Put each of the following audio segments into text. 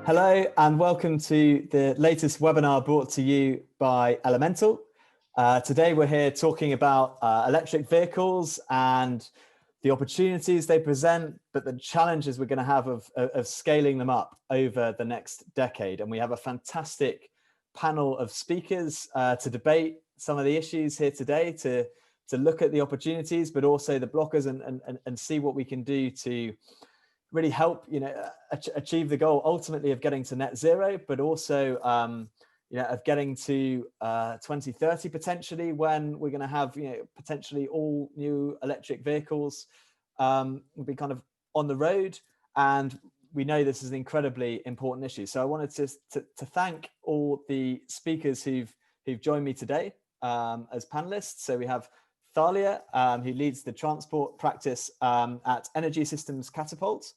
Hello and welcome to the latest webinar brought to you by Elemental. Today we're here talking about electric vehicles and the opportunities they present, but the challenges we're going to have of scaling them up over the next decade. And we have a fantastic panel of speakers to debate some of the issues here today, to look at the opportunities, but also the blockers and see what we can do to really help achieve the goal ultimately of getting to net zero, but also of getting to 2030 potentially, when we're going to have potentially all new electric vehicles will be kind of on the road. And we know this is an incredibly important issue. So I wanted to thank all the speakers who've joined me today as panelists. So we have Thalia, who leads the transport practice at Energy Systems Catapult.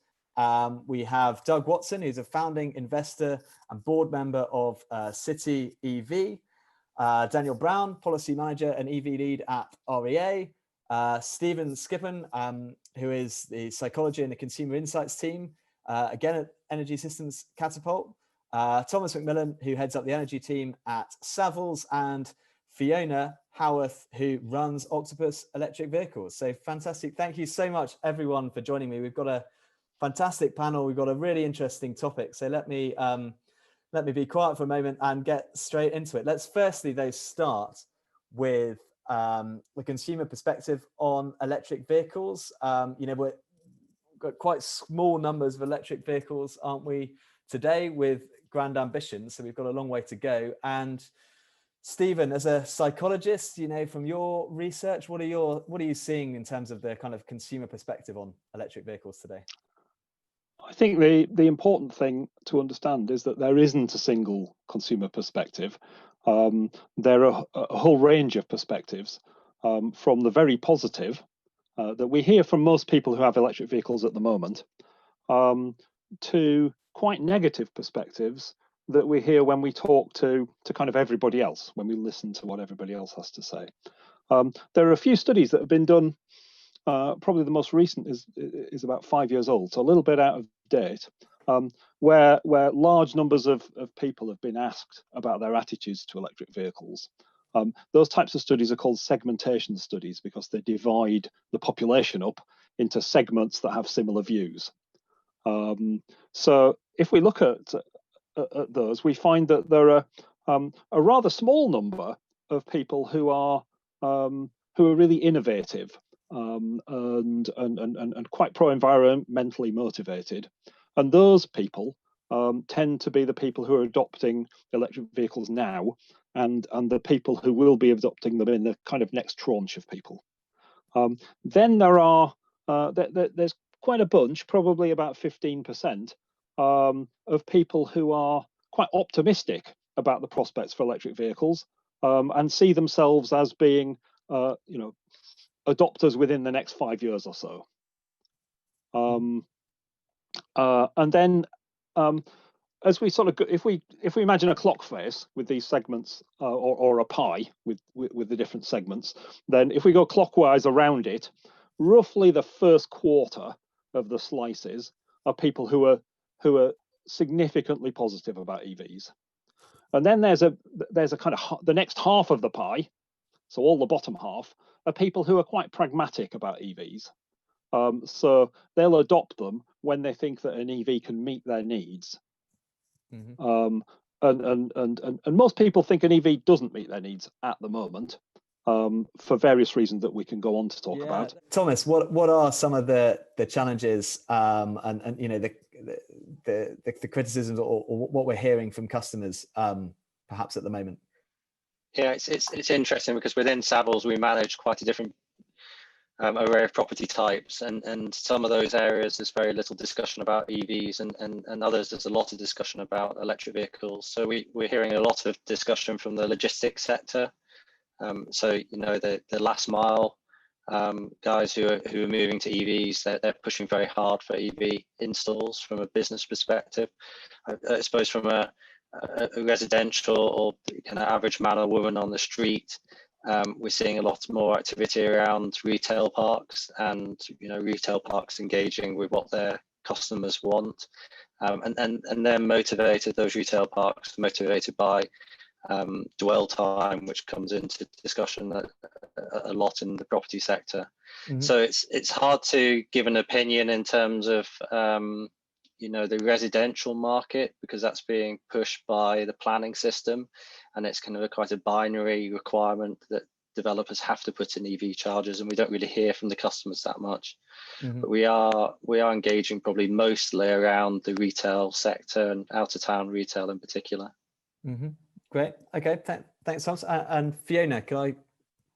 We have Doug Watson, who's a founding investor and board member of City EV. Daniel Brown, policy manager and EV lead at REA. Stephen Skippon, who is the psychology and the consumer insights team, again at Energy Systems Catapult. Thomas McMillan, who heads up the energy team at Savills, and Fiona Howarth, who runs Octopus Electric Vehicles. So fantastic. Thank you so much, everyone, for joining me. We've got a fantastic panel. We've got a really interesting topic. So let me be quiet for a moment and get straight into it. Let's firstly, though, start with the consumer perspective on electric vehicles. We've got quite small numbers of electric vehicles, aren't we, today, with grand ambitions. So we've got a long way to go. And Stephen, as a psychologist, from your research, what are you seeing in terms of the kind of consumer perspective on electric vehicles today? I think the important thing to understand is that there isn't a single consumer perspective. There are a whole range of perspectives, from the very positive that we hear from most people who have electric vehicles at the moment, to quite negative perspectives that we hear when we talk to kind of everybody else, when we listen to what everybody else has to say. There are a few studies that have been done. Probably the most recent is about 5 years old, so a little bit out of date, where large numbers of people have been asked about their attitudes to electric vehicles. Those types of studies are called segmentation studies because they divide the population up into segments that have similar views. So if we look at those, we find that there are a rather small number of people who are really innovative. And quite pro-environmentally motivated, and those people tend to be the people who are adopting electric vehicles now, and the people who will be adopting them in the kind of next tranche of people. Then there are there's quite a bunch, probably about 15%, of people who are quite optimistic about the prospects for electric vehicles, and see themselves as being adopters within the next 5 years or so. And then as we sort of, if we imagine a clock face with these segments, or a pie with the different segments, then if we go clockwise around it, roughly the first quarter of the slices are people who are significantly positive about EVs. And then there's a kind of the next half of the pie, so all the bottom half, are people who are quite pragmatic about EVs. So they'll adopt them when they think that an EV can meet their needs. Mm-hmm. And most people think an EV doesn't meet their needs at the moment, for various reasons that we can go on to talk about. Thomas, what are some of the challenges and the criticisms or what we're hearing from customers perhaps at the moment? Yeah, it's interesting because within Savills we manage quite a different array of property types, and some of those areas there's very little discussion about EVs, and others there's a lot of discussion about electric vehicles. So we're hearing a lot of discussion from the logistics sector. So the last mile guys who are moving to EVs, they're pushing very hard for EV installs from a business perspective. I suppose from a residential or kind of average man or woman on the street, we're seeing a lot more activity around retail parks, and retail parks engaging with what their customers want. and they're motivated, those retail parks, motivated by dwell time, which comes into discussion a lot in the property sector. So it's hard to give an opinion in terms of the residential market, because that's being pushed by the planning system, and it's kind of quite a binary requirement that developers have to put in EV chargers, and we don't really hear from the customers that much. But we are engaging probably mostly around the retail sector and out of town retail in particular. Great. Okay. Thanks, Thomas. And Fiona, can I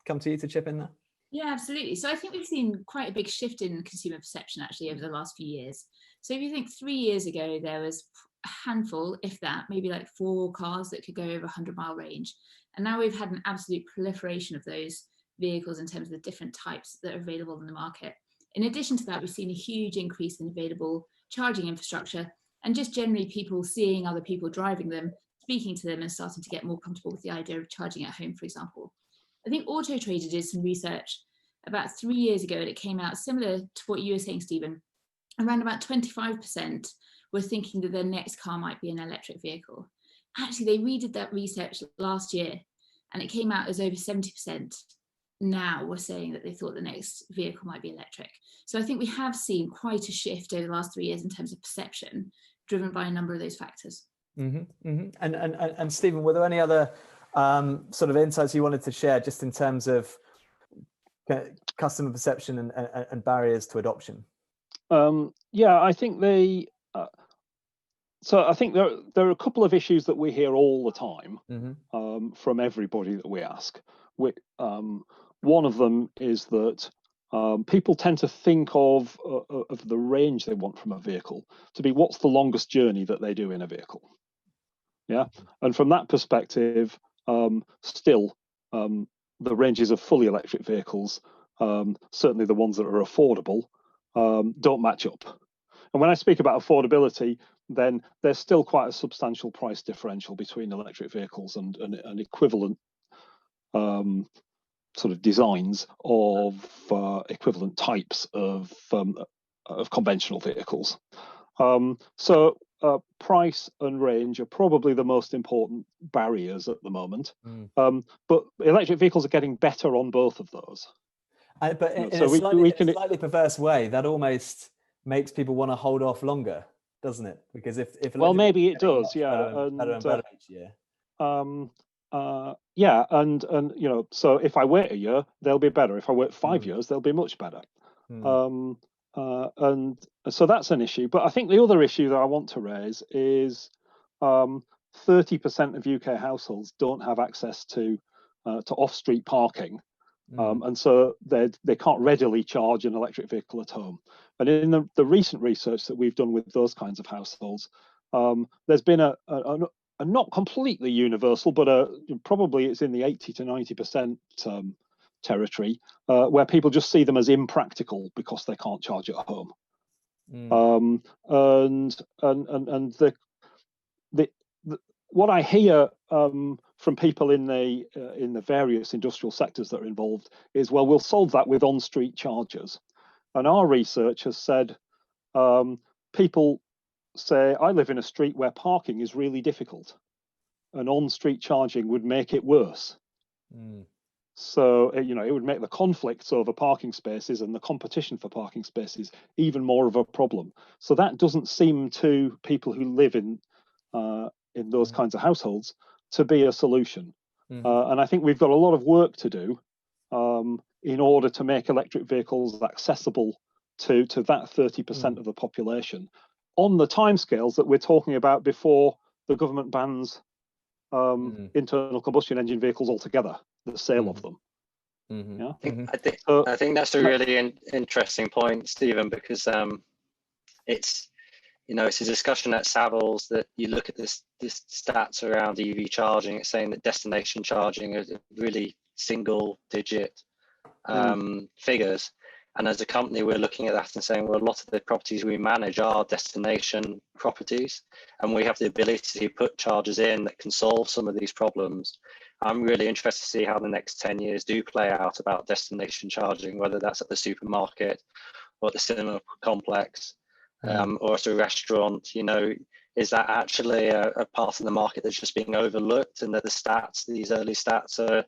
come to you to chip in there? Yeah, absolutely. So I think we've seen quite a big shift in consumer perception actually over the last few years. So if you think 3 years ago, there was a handful, if that, maybe like 4 cars that could go over 100-mile range. And now we've had an absolute proliferation of those vehicles in terms of the different types that are available in the market. In addition to that, we've seen a huge increase in available charging infrastructure, and just generally people seeing other people driving them, speaking to them, and starting to get more comfortable with the idea of charging at home, for example. I think Auto Trader did some research about 3 years ago, and it came out similar to what you were saying, Stephen. Around about 25% were thinking that their next car might be an electric vehicle. Actually, they redid that research last year, and it came out as over 70% now were saying that they thought the next vehicle might be electric. So I think we have seen quite a shift over the last 3 years in terms of perception, driven by a number of those factors. And Stephen, were there any other sort of insights you wanted to share just in terms of customer perception and barriers to adoption? Yeah, I think so I think there are a couple of issues that we hear all the time from everybody that we ask. One of them is that people tend to think of the range they want from a vehicle to be what's the longest journey that they do in a vehicle. Yeah, and from that perspective, still the ranges of fully electric vehicles, certainly the ones that are affordable, don't match up. And when I speak about affordability, then there's still quite a substantial price differential between electric vehicles and equivalent sort of designs of equivalent types of conventional vehicles. So price and range are probably the most important barriers at the moment. But electric vehicles are getting better on both of those. But in a slightly perverse way, that almost makes people want to hold off longer, doesn't it? Because if well, maybe it does, yeah. Better and better each year. Yeah, and so if I wait a year, they'll be better. If I wait 5 years, they'll be much better. And so that's an issue. But I think the other issue that I want to raise is 30% of UK households don't have access to off-street parking. And so they can't readily charge an electric vehicle at home. And in the recent research that we've done with those kinds of households, there's been a not completely universal, but probably it's in the 80 to 90% territory, where people just see them as impractical because they can't charge at home. What I hear from people in the various industrial sectors that are involved is, well, we'll solve that with on-street chargers. And our research has said people say, I live in a street where parking is really difficult, and on-street charging would make it worse. So, it would make the conflicts over parking spaces and the competition for parking spaces even more of a problem. So that doesn't seem to people who live in those kinds of households to be a solution. And I think we've got a lot of work to do in order to make electric vehicles accessible to that 30% of the population on the timescales that we're talking about before the government bans internal combustion engine vehicles altogether, the sale of them. Yeah? I think that's a really interesting point, Stephen, because it's a discussion at Savills that you look at this stats around EV charging. It's saying that destination charging is really single digit figures. And as a company, we're looking at that and saying, well, a lot of the properties we manage are destination properties, and we have the ability to put chargers in that can solve some of these problems. I'm really interested to see how the next 10 years do play out about destination charging, whether that's at the supermarket or at the cinema complex. or at a restaurant, you know, is that actually a part of the market that's just being overlooked, and that the stats, these early stats are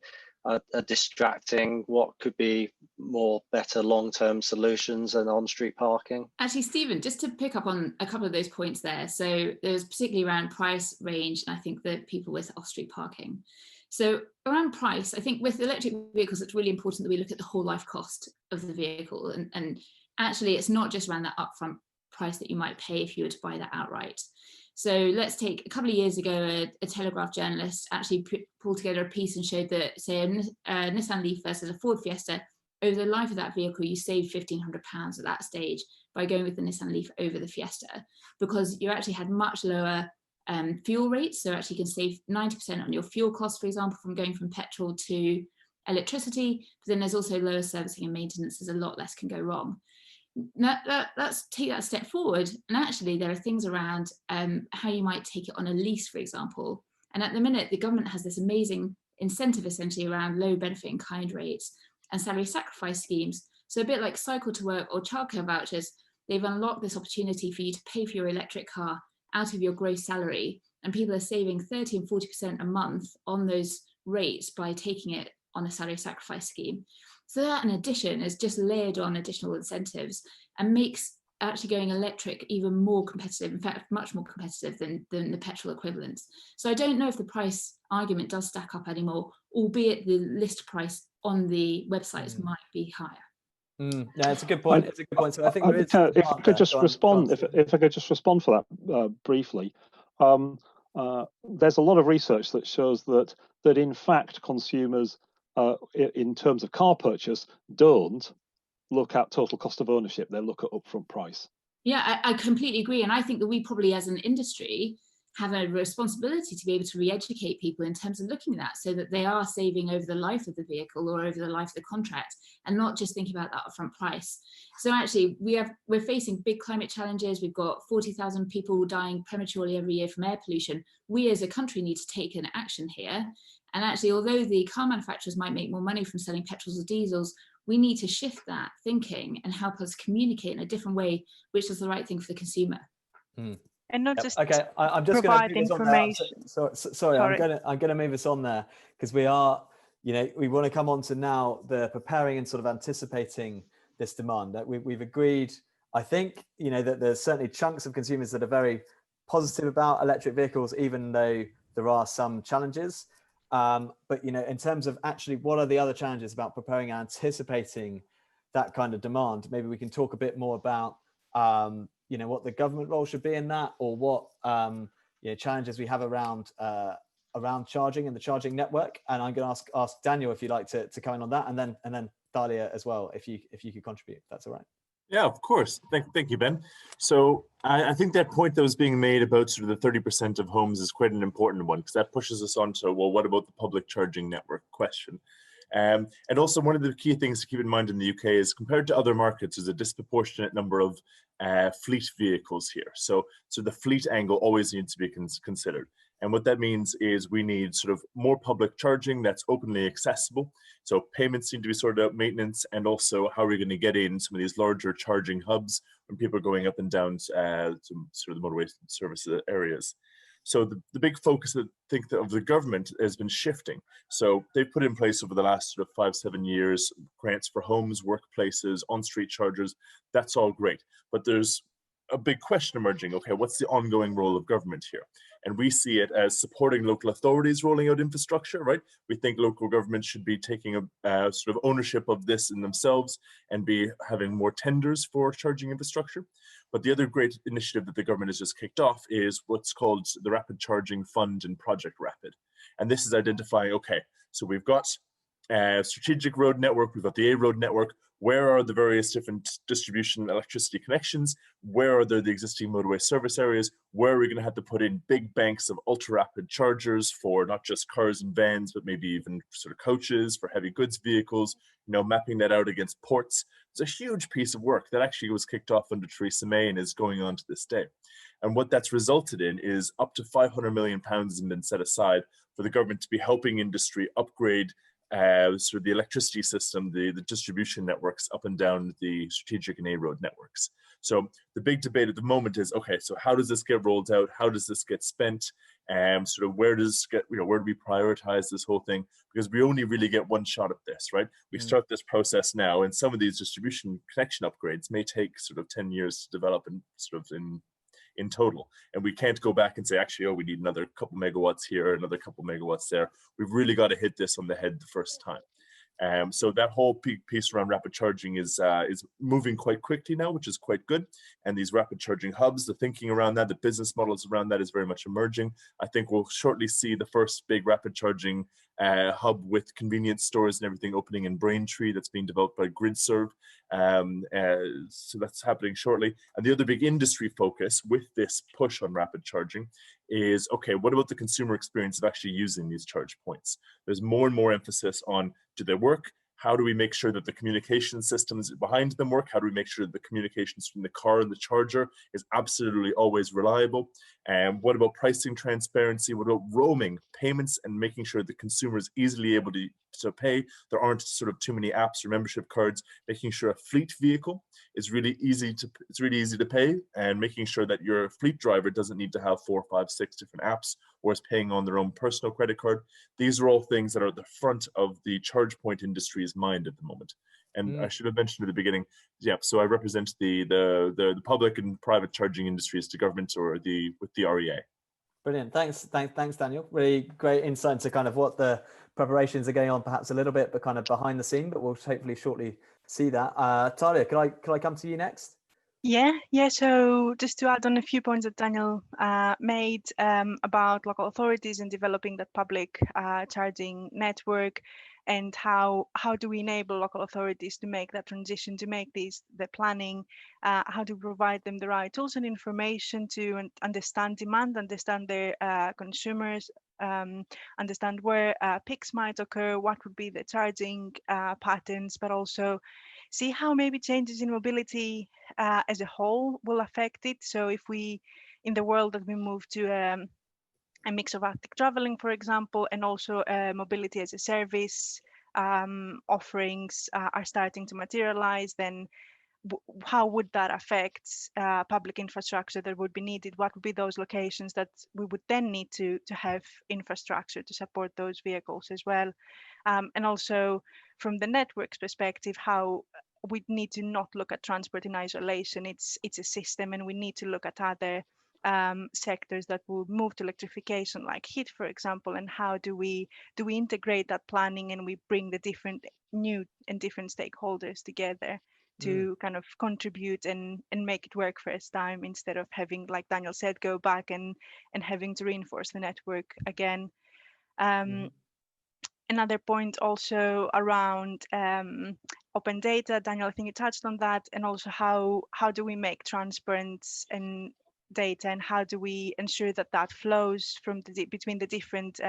distracting what could be more better long-term solutions than on-street parking? Actually, Stephen, just to pick up on a couple of those points there. So there's particularly around price, range, and I think the people with off-street parking. So around price, I think with electric vehicles, it's really important that we look at the whole life cost of the vehicle. And actually, it's not just around that upfront price that you might pay if you were to buy that outright. So let's take a couple of years ago, a Telegraph journalist actually pulled together a piece and showed that, say, a Nissan Leaf versus a Ford Fiesta, over the life of that vehicle, you save £1,500 at that stage by going with the Nissan Leaf over the Fiesta, because you actually had much lower fuel rates. So actually you can save 90% on your fuel costs, for example, from going from petrol to electricity. But then there's also lower servicing and maintenance. There's a lot less can go wrong. Let's take that step forward, and actually there are things around how you might take it on a lease, for example. And at the minute, the government has this amazing incentive essentially around low benefit in kind rates and salary sacrifice schemes. So a bit like cycle to work or childcare vouchers, they've unlocked this opportunity for you to pay for your electric car out of your gross salary, and people are saving 30 and 40% a month on those rates by taking it on a salary sacrifice scheme. So that in addition is just layered on additional incentives and makes actually going electric even more competitive, in fact, much more competitive than the petrol equivalents. So I don't know if the price argument does stack up anymore, albeit the list price on the websites might be higher. Yeah, it's a good point. It's a good point. So I think if I could just respond, if I could just respond for that briefly. There's a lot of research that shows that in fact consumers, in terms of car purchase, don't look at total cost of ownership. They look at upfront price. Yeah, I completely agree. And I think that we probably as an industry have a responsibility to be able to re-educate people in terms of looking at that, so that they are saving over the life of the vehicle or over the life of the contract, and not just thinking about that upfront price. So actually we're facing big climate challenges. We've got 40,000 people dying prematurely every year from air pollution. We as a country need to take an action here. And actually, although the car manufacturers might make more money from selling petrols or diesels, we need to shift that thinking and help us communicate in a different way, which is the right thing for the consumer. And not just okay. I'm just going to move information. this on there. Sorry, I'm going to move us on there, because we are, you know, we want to come on to now the preparing and sort of anticipating this demand. That we've agreed, I think, you know, that there's certainly chunks of consumers that are very positive about electric vehicles, even though there are some challenges. But, you know, in terms of actually what are the other challenges about preparing and anticipating that kind of demand, maybe we can talk a bit more about, you know, what the government role should be in that, or what you know, challenges we have around charging and the charging network. And I'm going to ask Daniel if you'd like to comment on that, and then Thalia as well, if you could contribute, if that's all right. Yeah, of course. Thank you, Ben. So I think that point that was being made about sort of the 30% of homes is quite an important one, because that pushes us on to, well, what about the public charging network question? And also one of the key things to keep in mind in the UK is, compared to other markets, there's a disproportionate number of fleet vehicles here. So the fleet angle always needs to be considered. And what that means is we need sort of more public charging that's openly accessible. So payments need to be sorted out, maintenance, and also how we're going to get in some of these larger charging hubs when people are going up and down to sort of the motorway service areas. So the big focus, I think, of the government has been shifting. So they've put in place over the last sort of 5-7 years grants for homes, workplaces, on-street chargers. That's all great. But there's a big question emerging. Okay, what's the ongoing role of government here? And we see it as supporting local authorities rolling out infrastructure, right? We think local governments should be taking a sort of ownership of this in themselves and be having more tenders for charging infrastructure. But the other great initiative that the government has just kicked off is what's called the Rapid Charging Fund and Project Rapid. And this is identifying, okay, so we've got a strategic road network, we've got the A road network. Where are the various different distribution electricity connections? Where are there the existing motorway service areas? Where are we going to have to put in big banks of ultra-rapid chargers for not just cars and vans, but maybe even sort of coaches, for heavy goods vehicles, you know, mapping that out against ports. It's a huge piece of work that actually was kicked off under Theresa May and is going on to this day. And what that's resulted in is up to £500 million has been set aside for the government to be helping industry upgrade sort of the electricity system, the distribution networks up and down the strategic and A-road networks. So the big debate at the moment is, okay, so how does this get rolled out? How does this get spent? Sort of where does where do we prioritize this whole thing? Because we only really get one shot at this, right? We start this process now, and some of these distribution connection upgrades may take sort of 10 years to develop and sort of in total. And we can't go back and say, actually, oh, we need another couple megawatts here, another couple megawatts there. We've really got to hit this on the head the first time. So that whole piece around rapid charging is moving quite quickly now, which is quite good. And these rapid charging hubs, the thinking around that, the business models around that is very much emerging. I think we'll shortly see the first big rapid charging hub with convenience stores and everything opening in Braintree that's being developed by GridServe. So that's happening shortly. And the other big industry focus with this push on rapid charging is, okay, what about the consumer experience of actually using these charge points? There's more and more emphasis on, do they work? How do we make sure that the communication systems behind them work? How do we make sure that the communications from the car and the charger is absolutely always reliable? And what about pricing transparency? What about roaming, payments, and making sure the consumer is easily able to pay? There aren't sort of too many apps or membership cards. Making sure a fleet vehicle is really easy to pay, and making sure that your fleet driver doesn't need to have 4, 5, 6 different apps or is paying on their own personal credit card. These are all things that are at the front of the charge point industry's mind at the moment. And I should have mentioned at the beginning, yeah, so I represent the public and private charging industries to government or with the REA. Brilliant. Thanks, Daniel. Really great insight into kind of what the preparations are going on, perhaps a little bit, but kind of behind the scene, but we'll hopefully shortly see that. Thalia, could I come to you next? Yeah. So just to add on a few points that Daniel made about local authorities and developing that public charging network, and how do we enable local authorities to make that transition, to make the planning, how to provide them the right tools and information to understand demand, understand their consumers, understand where peaks might occur, what would be the charging patterns, but also see how maybe changes in mobility as a whole will affect it. So if we, in the world that we move to a mix of active traveling, for example, and also mobility as a service offerings are starting to materialize, then how would that affect public infrastructure that would be needed? What would be those locations that we would then need to have infrastructure to support those vehicles as well? And also from the network's perspective, how we need to not look at transport in isolation. It's a system, and we need to look at other sectors that will move to electrification, like heat, for example, and how do we integrate that planning, and we bring the different new and different stakeholders together to kind of contribute and make it work first time, instead of having, like Daniel said, go back and having to reinforce the network again. Another point also around open data. Daniel, I think you touched on that, and also how do we make transparent and data, and how do we ensure that flows from between the different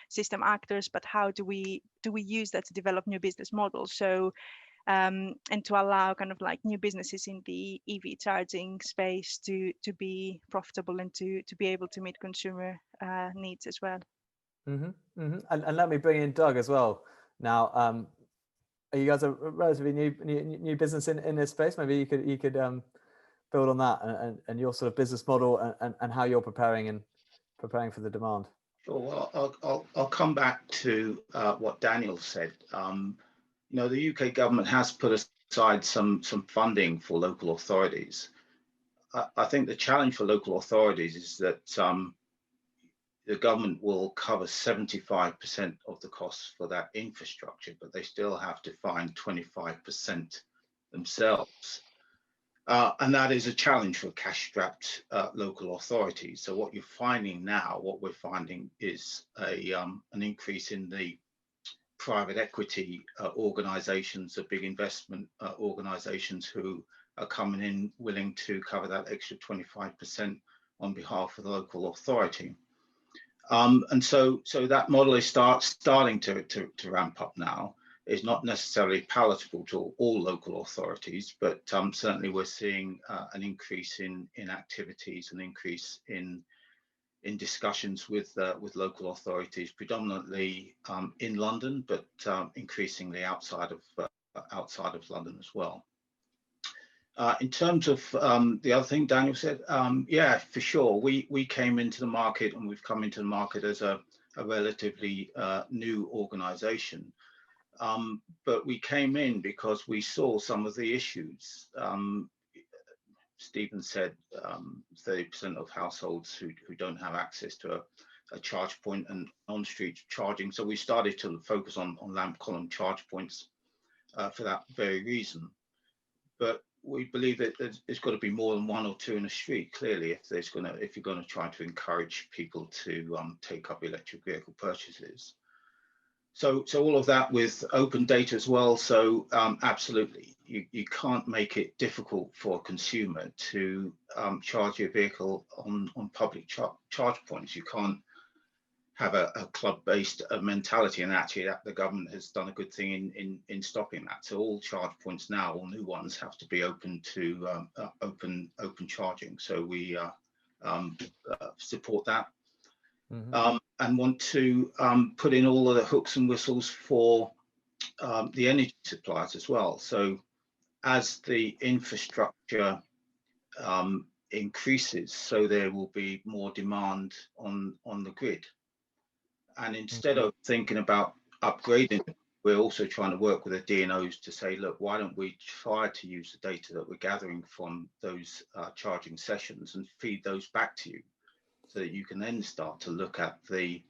system actors, but how do we use that to develop new business models? So and to allow kind of like new businesses in the EV charging space to be profitable and to be able to meet consumer needs as well. And let me bring in Doug as well. Now, are you guys a relatively new business in this space? Maybe you could build on that and your sort of business model and how you're preparing for the demand. Sure. Well, I'll come back to what Daniel said. You know, the UK government has put aside some funding for local authorities. I think the challenge for local authorities is that the government will cover 75% of the costs for that infrastructure, but they still have to find 25% themselves. And that is a challenge for cash-strapped local authorities. So what you're finding now, what we're finding is an increase in the private equity organizations, the big investment organizations who are coming in willing to cover that extra 25% on behalf of the local authority. And so that model is starting to ramp up now. It's not necessarily palatable to all local authorities, but certainly we're seeing an increase in activities, an increase in in discussions with local authorities, predominantly in London, but increasingly outside of London as well. In terms of the other thing Daniel said, yeah, for sure, we came into the market, and we've come into the market as a relatively new organisation, but we came in because we saw some of the issues. Stephen said 30% of households who don't have access to a charge point and on-street charging. So we started to focus on lamp column charge points for that very reason. But we believe that there's got to be more than one or two in the street, clearly, if you're going to try to encourage people to take up electric vehicle purchases. So all of that with open data as well. So absolutely, you can't make it difficult for a consumer to charge your vehicle on public charge points. You can't have a club-based mentality, and actually the government has done a good thing in stopping that. So all charge points now, all new ones, have to be open to open charging. So we support that. Mm-hmm. And want to put in all of the hooks and whistles for the energy suppliers as well. So as the infrastructure increases, so there will be more demand on the grid. And instead of thinking about upgrading, we're also trying to work with the DNOs to say, look, why don't we try to use the data that we're gathering from those charging sessions and feed those back to you, so that you can then start to look at the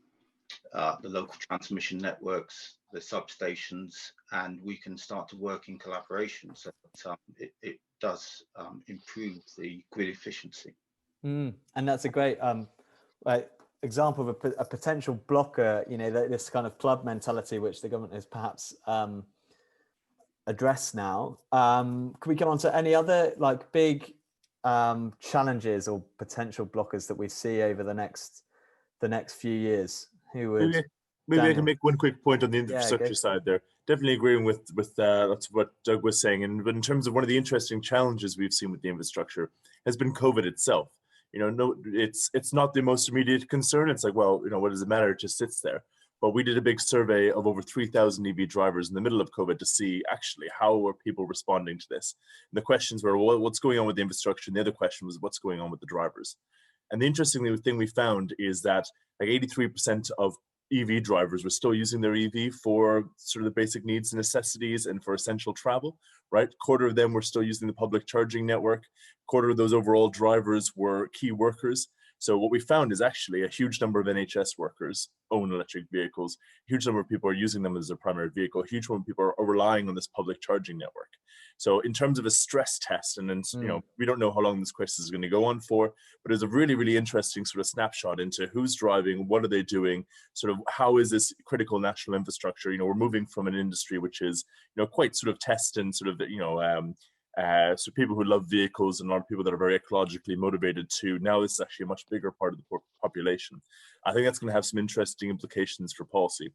local transmission networks, the substations, and we can start to work in collaboration, so that it does improve the grid efficiency. And that's a great example of a potential blocker, this kind of club mentality, which the government has perhaps addressed now. Can we come on to any other big challenges or potential blockers that we see over the next few years? Who would? Maybe I can make one quick point on the infrastructure side there. Definitely agreeing with that's what Doug was saying. But in terms of one of the interesting challenges we've seen with the infrastructure has been COVID itself. It's not the most immediate concern. It's what does it matter? It just sits there. But we did a big survey of over 3,000 EV drivers in the middle of COVID to see actually how are people responding to this. And the questions were, well, what's going on with the infrastructure? And the other question was, what's going on with the drivers? And the interesting thing we found is that 83% of EV drivers were still using their EV for sort of the basic needs and necessities and for essential travel, right? Quarter of them were still using the public charging network. Quarter of those overall drivers were key workers. So what we found is actually a huge number of NHS workers own electric vehicles. A huge number of people are using them as their primary vehicle. A huge number of people are relying on this public charging network. So in terms of a stress test, and then, we don't know how long this crisis is going to go on for, but it's a really, really interesting sort of snapshot into who's driving, what are they doing, sort of how is this critical national infrastructure? We're moving from an industry which is, quite sort of test and sort of, so people who love vehicles and a lot of people that are very ecologically motivated to now this is actually a much bigger part of the population. I think that's going to have some interesting implications for policy.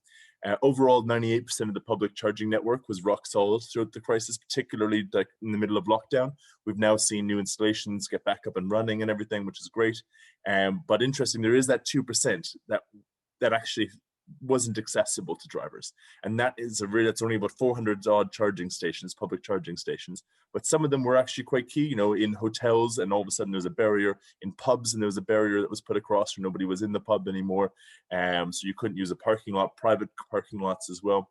Overall, 98% of the public charging network was rock solid throughout the crisis, particularly in the middle of lockdown. We've now seen new installations get back up and running and everything, which is great. But interesting, there is that 2% that actually wasn't accessible to drivers, and that's only about 400 odd charging stations, public charging stations, but some of them were actually quite key, in hotels, and all of a sudden there's a barrier in pubs, and there was a barrier that was put across where nobody was in the pub anymore, so you couldn't use a parking lot, private parking lots as well.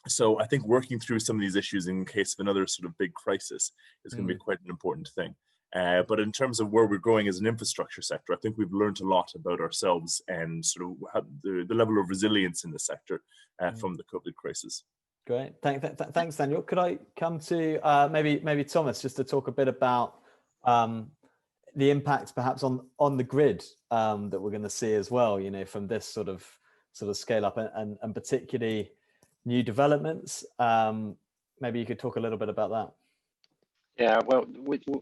So I think working through some of these issues in case of another sort of big crisis is going to be quite an important thing. But in terms of where we're going as an infrastructure sector, I think we've learned a lot about ourselves and sort of how the level of resilience in the sector from the COVID crisis. Great, thanks, Daniel. Could I come to maybe Thomas, just to talk a bit about the impact perhaps on the grid that we're going to see as well, from this sort of scale up and particularly new developments. Maybe you could talk a little bit about that. Yeah, well,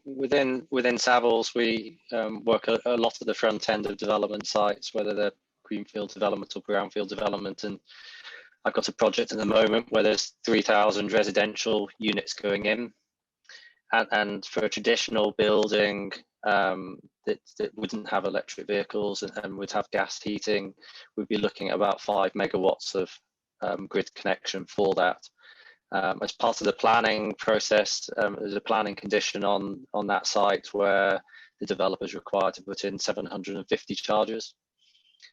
within Savills, we work a lot at the front end of development sites, whether they're greenfield development or brownfield development. And I've got a project at the moment where there's 3,000 residential units going in. And for a traditional building, that wouldn't have electric vehicles and would have gas heating, we'd be looking at about 5 megawatts of grid connection for that. As part of the planning process, there's a planning condition on that site where the developer is required to put in 750 chargers.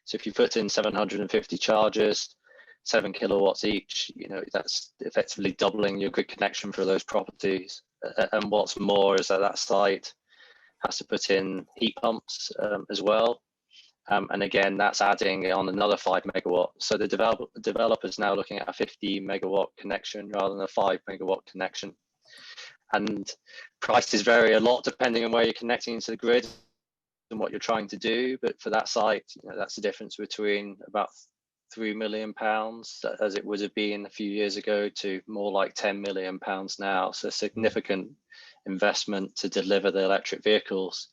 So if you put in 750 chargers, 7 kilowatts each, that's effectively doubling your grid connection for those properties. And what's more is that site has to put in heat pumps as well. And again, that's adding on another 5 megawatt. So the developer's now looking at a 50 megawatt connection rather than a 5 megawatt connection. And prices vary a lot depending on where you're connecting into the grid and what you're trying to do. But for that site, that's the difference between about £3 million, as it would have been a few years ago, to more like £10 million now. So significant investment to deliver the electric vehicles.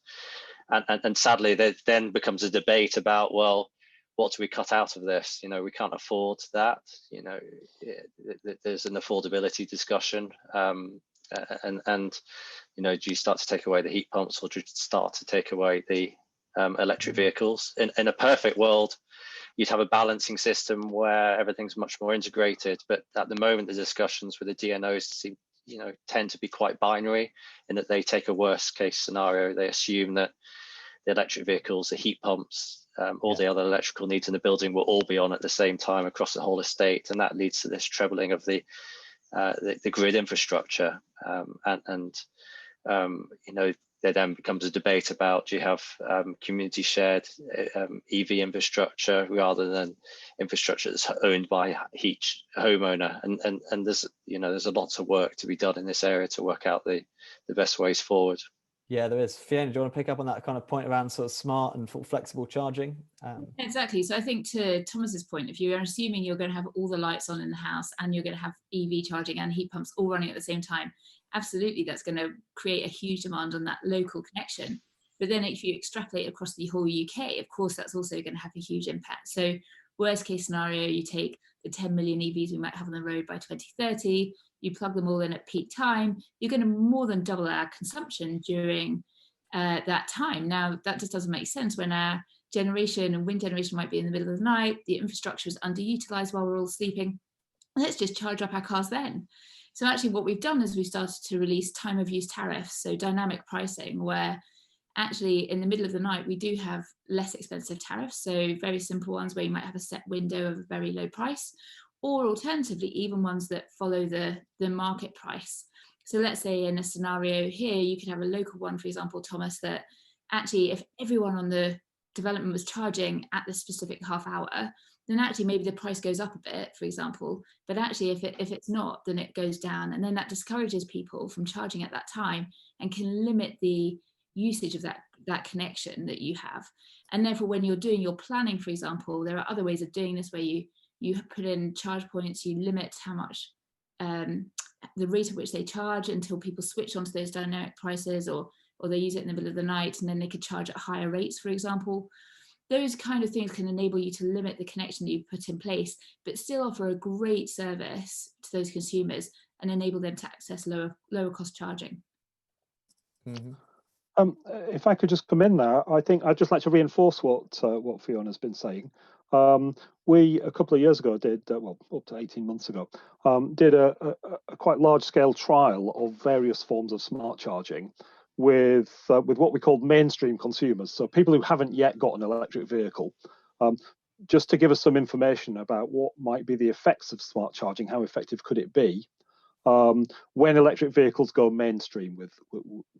And sadly, there then becomes a debate about, well, what do we cut out of this? We can't afford that. There's an affordability discussion. And do you start to take away the heat pumps, or do you start to take away the electric vehicles? In a perfect world, you'd have a balancing system where everything's much more integrated. But at the moment, the discussions with the DNOs tend to be quite binary, in that they take a worst case scenario. They assume that the electric vehicles, the heat pumps, all the other electrical needs in the building will all be on at the same time across the whole estate, and that leads to this trebling of the grid infrastructure. There then becomes a debate about, do you have community shared EV infrastructure rather than infrastructure that's owned by each homeowner? And there's a lot of work to be done in this area to work out the best ways forward. Yeah, there is. Fiona, do you want to pick up on that kind of point around sort of smart and flexible charging? Exactly. So I think, to Thomas's point, if you're assuming you're going to have all the lights on in the house and you're going to have EV charging and heat pumps all running at the same time, absolutely, that's going to create a huge demand on that local connection. But then if you extrapolate across the whole UK, of course, that's also going to have a huge impact. So worst case scenario, you take the 10 million EVs we might have on the road by 2030, you plug them all in at peak time, you're going to more than double our consumption during that time. Now, that just doesn't make sense when our generation and wind generation might be in the middle of the night, the infrastructure is underutilized while we're all sleeping. Let's just charge up our cars then. So actually what we've done is we've started to release time of use tariffs, so dynamic pricing, where actually in the middle of the night we do have less expensive tariffs, so very simple ones where you might have a set window of a very low price, or alternatively even ones that follow the market price. So let's say in a scenario here, you could have a local one, for example, Thomas, that actually if everyone on the development was charging at the specific half hour, then actually maybe the price goes up a bit, for example, but actually if it's not, then it goes down, and then that discourages people from charging at that time and can limit the usage of that connection that you have. And therefore, when you're doing your planning, for example, there are other ways of doing this where you put in charge points, you limit how much the rate at which they charge until people switch onto those dynamic prices, or they use it in the middle of the night and then they could charge at higher rates, for example. Those kind of things can enable you to limit the connection that you put in place, but still offer a great service to those consumers and enable them to access lower cost charging. Mm-hmm. If I could just come in there, I think I'd just like to reinforce what Fiona's been saying. We, a couple of years ago, did, up to 18 months ago, did a quite large-scale trial of various forms of smart charging with what we called mainstream consumers, so people who haven't yet got an electric vehicle, just to give us some information about what might be the effects of smart charging, how effective could it be when electric vehicles go mainstream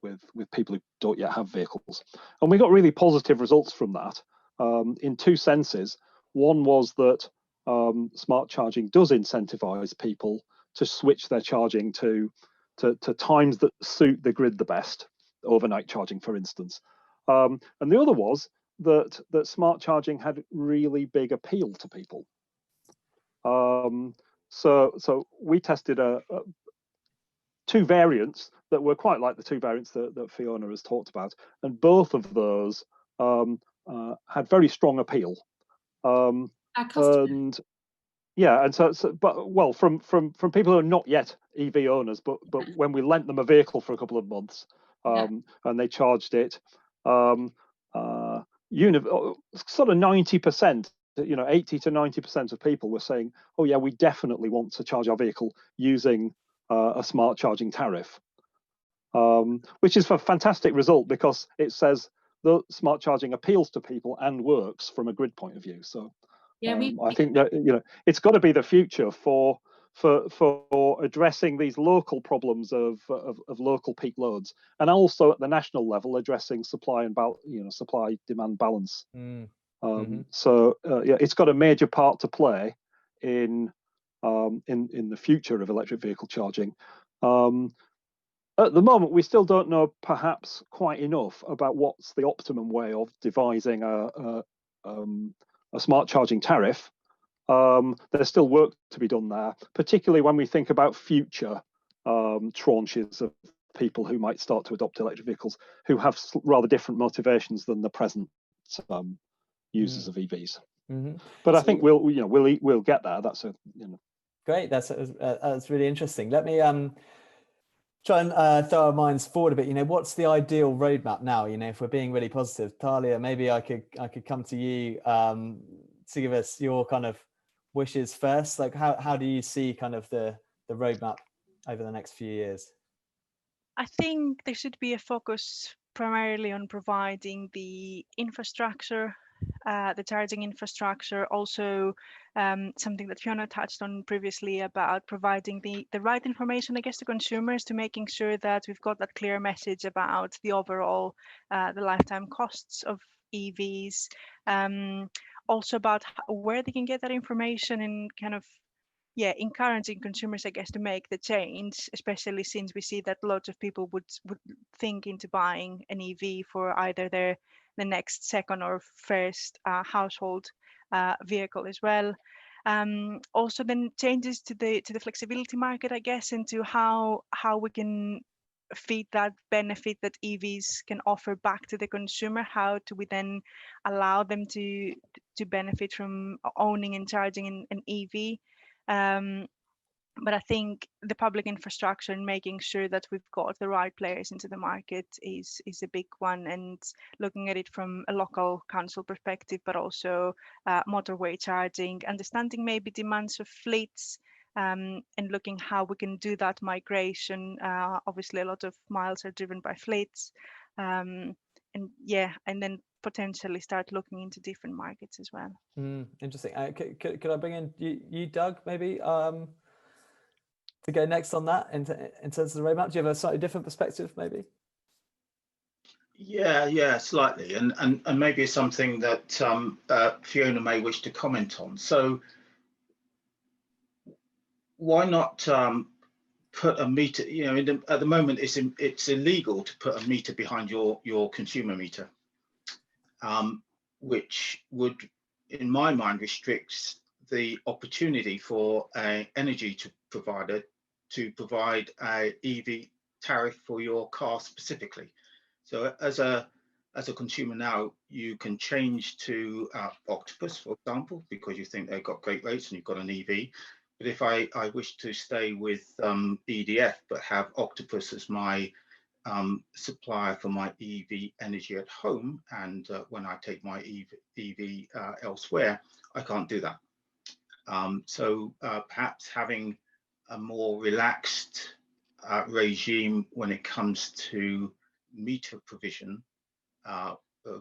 with people who don't yet have vehicles. And we got really positive results from that in two senses. One was that smart charging does incentivize people to switch their charging to times that suit the grid the best, overnight charging, for instance. And the other was that smart charging had really big appeal to people. So we tested two variants that were quite like the two variants that Fiona has talked about, and both of those had very strong appeal. And yeah, and so but well, from people who are not yet EV owners, but when we lent them a vehicle for a couple of months, and they charged it, sort of 90%, 80 to 90% of people were saying, oh yeah, we definitely want to charge our vehicle using a smart charging tariff, which is a fantastic result because it says the smart charging appeals to people and works from a grid point of view. So yeah, I think that it's got to be the future for addressing these local problems of local peak loads, and also at the national level addressing supply and supply demand balance. So yeah, it's got a major part to play in the future of electric vehicle charging. At the moment, we still don't know perhaps quite enough about what's the optimum way of devising a smart charging tariff. There's still work to be done there, particularly when we think about future tranches of people who might start to adopt electric vehicles who have rather different motivations than the present users of EVs. But I think we'll get there. That's great. That's really interesting. Let me try and throw our minds forward a bit. What's the ideal roadmap now? If we're being really positive, Thalia, maybe I could come to you to give us your kind of wishes first. Like how do you see kind of the roadmap over the next few years? I think there should be a focus primarily on providing the infrastructure, the charging infrastructure, also something that Fiona touched on previously about providing the right information, I guess, to consumers, to making sure that we've got that clear message about the overall, the lifetime costs of EVs, also about where they can get that information and kind of, encouraging consumers, I guess, to make the change, especially since we see that lots of people would think into buying an EV for either the next second or first household vehicle as well. Also then changes to the flexibility market, I guess, into how we can feed that benefit that EVs can offer back to the consumer. How do we then allow them to benefit from owning and charging an EV? But I think the public infrastructure and making sure that we've got the right players into the market is a big one, and looking at it from a local council perspective, but also motorway charging, understanding maybe demands of fleets, and looking how we can do that migration. Obviously, a lot of miles are driven by fleets, and then potentially start looking into different markets as well. Interesting. Could I bring in you, Doug, maybe to go next on that in terms of the roadmap? Do you have a slightly different perspective, maybe? Yeah, slightly, and maybe it's something that Fiona may wish to comment on. So why not put a meter? At the moment, it's illegal to put a meter behind your consumer meter, which would, in my mind, restrict the opportunity for an energy provider to provide a EV tariff for your car specifically. So as a consumer now, you can change to Octopus, for example, because you think they've got great rates and you've got an EV. But if I wish to stay with EDF but have Octopus as my supplier for my EV energy at home, and when I take my EV elsewhere, I can't do that. So perhaps having a more relaxed regime when it comes to meter provision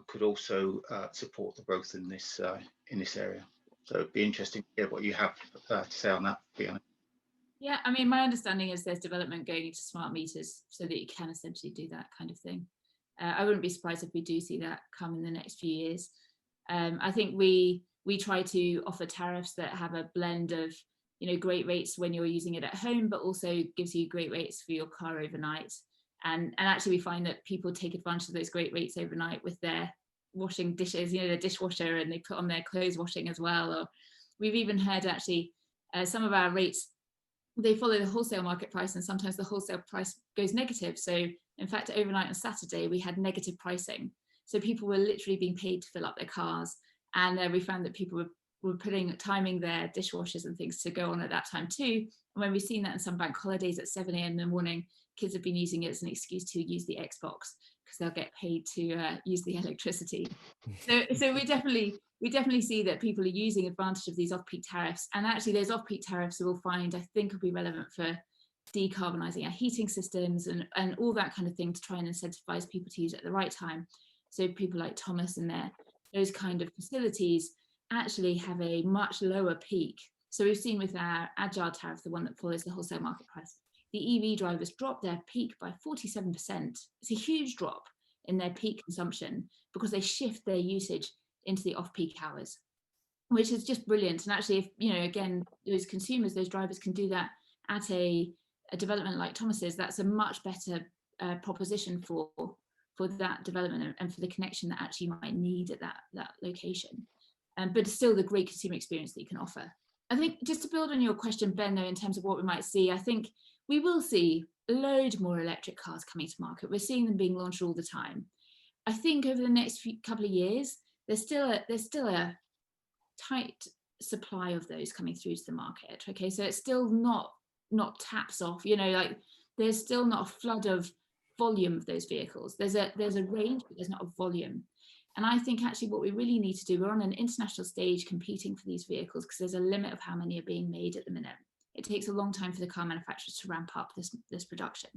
could also support the growth in this area. So it'd be interesting to hear what you have to say on that, Fiona. Yeah, I mean, my understanding is there's development going into smart meters so that you can essentially do that kind of thing. I wouldn't be surprised if we do see that come in the next few years. I think we try to offer tariffs that have a blend of, great rates when you're using it at home, but also gives you great rates for your car overnight. And actually we find that people take advantage of those great rates overnight with their washing dishes, their dishwasher, and they put on their clothes washing as well. Or we've even heard actually some of our rates, they follow the wholesale market price, and sometimes the wholesale price goes negative. So in fact, overnight on Saturday, we had negative pricing. So people were literally being paid to fill up their cars. And we found that people were timing their dishwashers and things to go on at that time too. And when we've seen that in some bank holidays at 7 a.m. in the morning, kids have been using it as an excuse to use the Xbox because they'll get paid to use the electricity. So we definitely see that people are using advantage of these off-peak tariffs, and actually those off-peak tariffs we'll find, I think, will be relevant for decarbonising our heating systems and all that kind of thing, to try and incentivize people to use it at the right time. So people like Thomas and those kind of facilities actually have a much lower peak. So we've seen with our agile tariff, the one that follows the wholesale market price, the EV drivers dropped their peak by 47%. It's a huge drop in their peak consumption because they shift their usage into the off-peak hours, which is just brilliant. And actually, if, you know, again, those consumers, those drivers can do that at a development like Thomas's, that's a much better proposition for that development and for the connection that actually you might need at that location. But it's still the great consumer experience that you can offer. I think, just to build on your question, Ben, though, in terms of what we might see, I think we will see a load more electric cars coming to market. We're seeing them being launched all the time. I think over the next couple of years, there's still a tight supply of those coming through to the market. Okay, so it's still not taps off. You know, like there's still not a flood of volume of those vehicles. There's a range, but there's not a volume. And I think actually what we really need to do, we're on an international stage competing for these vehicles because there's a limit of how many are being made at the minute. It takes a long time for the car manufacturers to ramp up this production.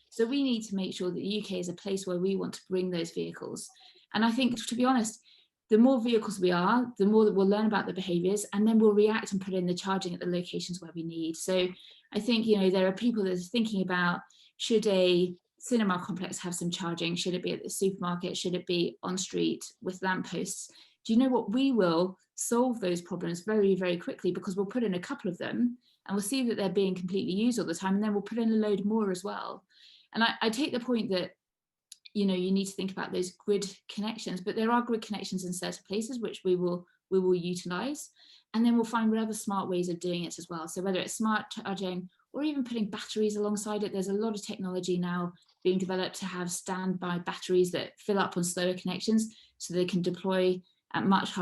So we need to make sure that the UK is a place where we want to bring those vehicles. And I think, to be honest, the more vehicles we are, the more that we'll learn about the behaviours, and then we'll react and put in the charging at the locations where we need. So I think, you know, there are people that are thinking about, should a cinema complex have some charging? Should it be at the supermarket? Should it be on street with lampposts? Do you know what? We will solve those problems very, very quickly, because we'll put in a couple of them and we'll see that they're being completely used all the time, and then we'll put in a load more as well. And I take the point that, you know, you need to think about those grid connections, but there are grid connections in certain places which we will utilize, and then we'll find other smart ways of doing it as well. So whether it's smart charging or even putting batteries alongside it, there's a lot of technology now being developed to have standby batteries that fill up on slower connections so they can deploy at much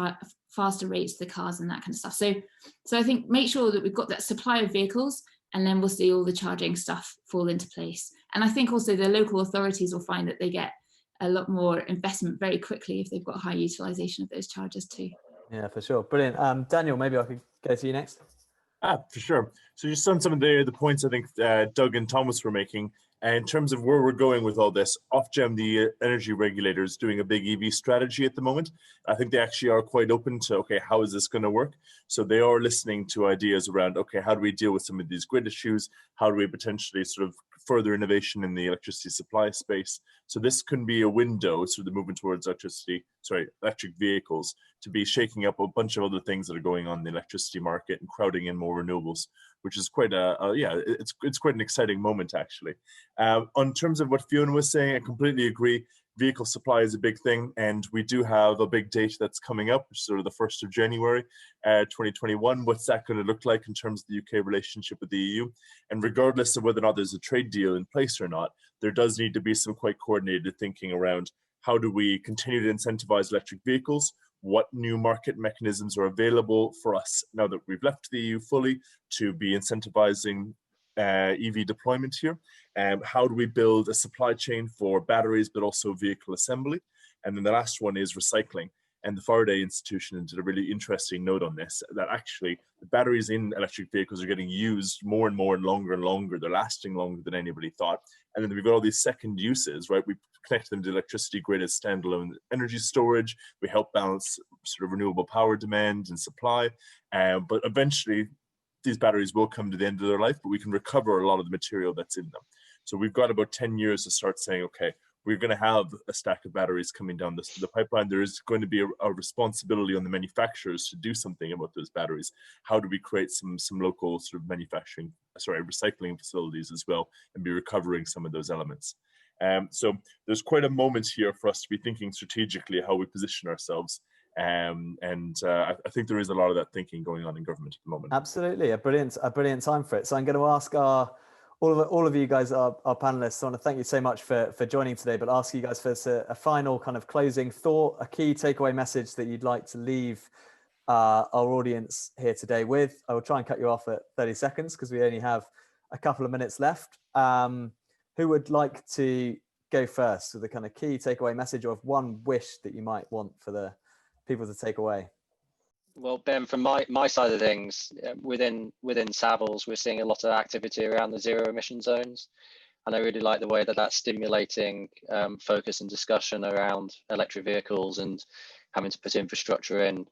faster rates to the cars and that kind of stuff. So I think make sure that we've got that supply of vehicles, and then we'll see all the charging stuff fall into place. And I think also the local authorities will find that they get a lot more investment very quickly if they've got high utilization of those chargers too. Yeah, for sure. Brilliant. Daniel, maybe I could go to you next. For sure. So just on some of the points I think Doug and Thomas were making, in terms of where we're going with all this, Ofgem, the energy regulator, is doing a big EV strategy at the moment. I think they actually are quite open to, okay, how is this going to work? So they are listening to ideas around, okay, how do we deal with some of these grid issues? How do we potentially sort of further innovation in the electricity supply space? So this can be a window, so the movement towards electric vehicles, to be shaking up a bunch of other things that are going on in the electricity market and crowding in more renewables, which is quite it's quite an exciting moment actually. On terms of what Fiona was saying, I completely agree. Vehicle supply is a big thing, and we do have a big date that's coming up, which is sort of the 1st of January, 2021. What's that going to look like in terms of the UK relationship with the EU? And regardless of whether or not there's a trade deal in place or not, there does need to be some quite coordinated thinking around how do we continue to incentivize electric vehicles? What new market mechanisms are available for us now that we've left the EU fully to be incentivizing EV deployment here? How do we build a supply chain for batteries, but also vehicle assembly? And then the last one is recycling. And the Faraday Institution did a really interesting note on this, that actually the batteries in electric vehicles are getting used more and more and longer. They're lasting longer than anybody thought. And then we've got all these second uses, right? We connect them to the electricity grid as standalone energy storage. We help balance sort of renewable power demand and supply. But eventually, these batteries will come to the end of their life, but we can recover a lot of the material that's in them. So we've got about 10 years to start saying, okay, we're going to have a stack of batteries coming down the pipeline. There is going to be a responsibility on the manufacturers to do something about those batteries. How do we create some local sort of recycling facilities as well, and be recovering some of those elements? So there's quite a moment here for us to be thinking strategically how we position ourselves. I think there is a lot of that thinking going on in government at the moment. Absolutely, a brilliant time for it. So I'm going to ask all of you guys, our panelists, I want to thank you so much for joining today, but ask you guys for a final kind of closing thought, a key takeaway message that you'd like to leave our audience here today with. I will try and cut you off at 30 seconds because we only have a couple of minutes left. Who would like to go first with the kind of key takeaway message, or one wish that you might want for the people to take away? Well, Ben, from my side of things, within Savills, we're seeing a lot of activity around the zero emission zones. And I really like the way that that's stimulating focus and discussion around electric vehicles and having to put infrastructure in.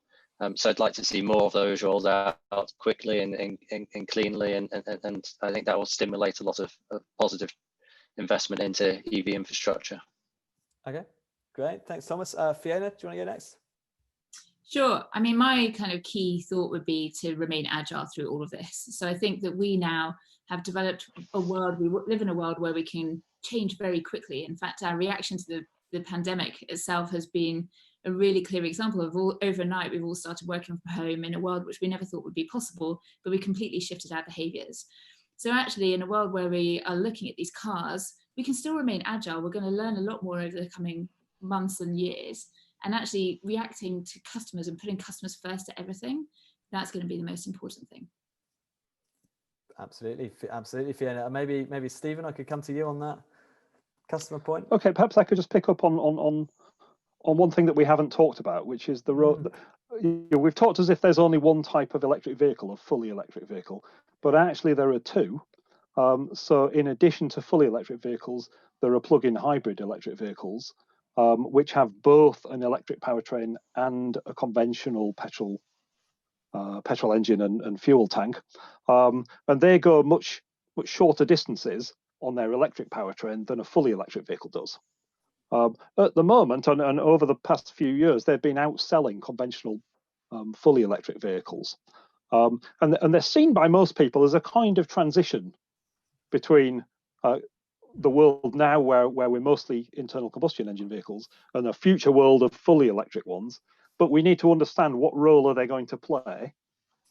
So I'd like to see more of those rolled out quickly and cleanly. And I think that will stimulate a lot of positive investment into EV infrastructure. Okay, great. Thanks, Thomas. Fiona, do you want to go next? Sure. I mean, my kind of key thought would be to remain agile through all of this. So I think that we now have developed a world, we live in a world where we can change very quickly. In fact, our reaction to the pandemic itself has been a really clear example of overnight, we've all started working from home in a world which we never thought would be possible, but we completely shifted our behaviors. So actually, in a world where we are looking at these cars, we can still remain agile. We're going to learn a lot more over the coming months and years. And actually reacting to customers and putting customers first at everything, that's going to be the most important thing. Absolutely, Fiona. Maybe Stephen, I could come to you on that customer point. Okay, perhaps I could just pick up on one thing that we haven't talked about, which is the road. We've talked as if there's only one type of electric vehicle, a fully electric vehicle, but actually there are two. So in addition to fully electric vehicles, there are plug-in hybrid electric vehicles, which have both an electric powertrain and a conventional petrol engine and fuel tank, and they go much shorter distances on their electric powertrain than a fully electric vehicle does. At the moment, and over the past few years, they've been outselling conventional fully electric vehicles, and they're seen by most people as a kind of transition between the world now where we're mostly internal combustion engine vehicles and a future world of fully electric ones. But we need to understand what role are they going to play,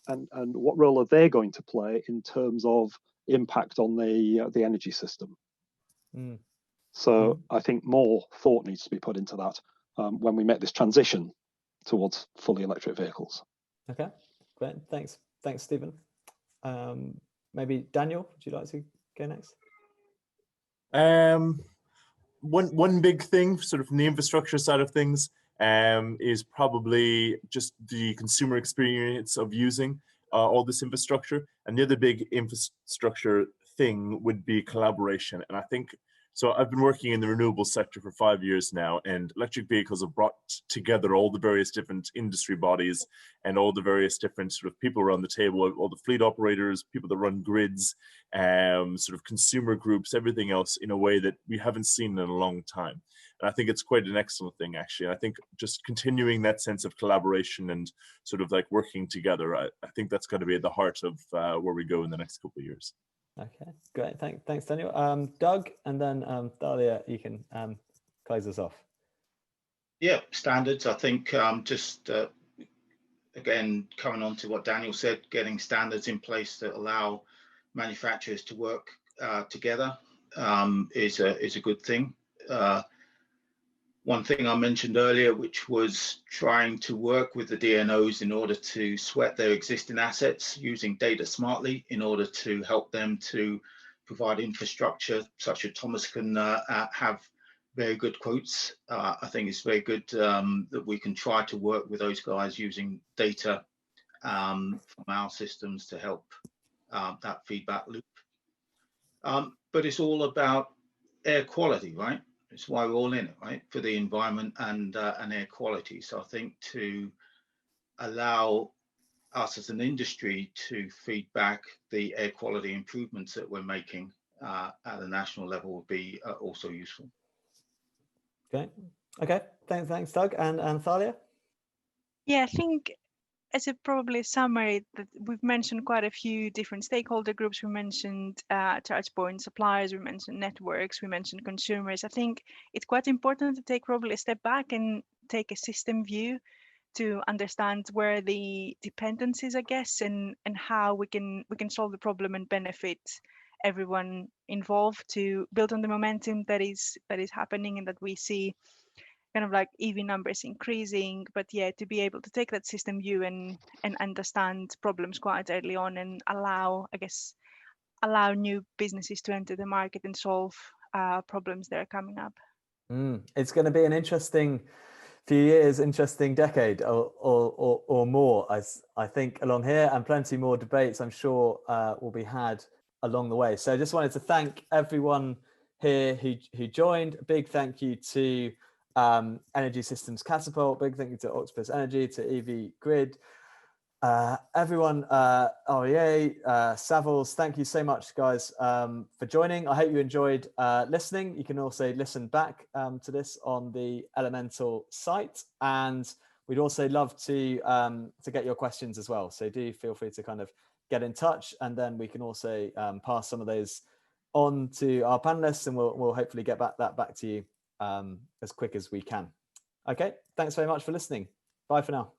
and what role are they going to play in terms of impact on the energy system. So I think more thought needs to be put into that when we make this transition towards fully electric vehicles. Okay, great. Thanks, Stephen. Maybe Daniel, would you like to go next? One big thing, sort of from the infrastructure side of things, is probably just the consumer experience of using all this infrastructure. And the other big infrastructure thing would be collaboration. And I think, so I've been working in the renewable sector for 5 years now, and electric vehicles have brought together all the various different industry bodies and all the various different sort of people around the table, all the fleet operators, people that run grids, sort of consumer groups, everything else in a way that we haven't seen in a long time. And I think it's quite an excellent thing, actually. And I think just continuing that sense of collaboration and sort of like working together, I think that's going to be at the heart of where we go in the next couple of years. Okay, great. Thanks, Daniel. Doug, and then Thalia, you can close us off. Yeah, standards. I think just again, coming on to what Daniel said, getting standards in place that allow manufacturers to work together is a good thing. One thing I mentioned earlier, which was trying to work with the DNOs in order to sweat their existing assets using data smartly in order to help them to provide infrastructure such as Thomas can have very good quotes. I think it's very good that we can try to work with those guys using data from our systems to help that feedback loop. But it's all about air quality, right? It's why we're all in it, right? For the environment and air quality. So I think to allow us as an industry to feed back the air quality improvements that we're making at a national level would be also useful. Okay. Thanks, Doug. And Thalia? Yeah, I think as a probably summary, that we've mentioned quite a few different stakeholder groups. We mentioned charge point suppliers, we mentioned networks, we mentioned consumers. I think it's quite important to take probably a step back and take a system view to understand where the dependencies, I guess, and how we can solve the problem and benefit everyone involved to build on the momentum that is happening and that we see kind of like EV numbers increasing, but yeah, to be able to take that system view and understand problems quite early on and allow, I guess, allow new businesses to enter the market and solve problems that are coming up. It's going to be an interesting few years, interesting decade or more, as I think, along here, and plenty more debates I'm sure will be had along the way. So I just wanted to thank everyone here who joined. A big thank you to Energy Systems Catapult, big thank you to Octopus Energy, to EV Grid, everyone, REA, Savills, thank you so much, guys, for joining. I hope you enjoyed listening. You can also listen back to this on the Elemental site, and we'd also love to get your questions as well. So do feel free to kind of get in touch, and then we can also pass some of those on to our panelists, and we'll hopefully get that back to you as quick as we can. Okay, thanks very much for listening. Bye for now.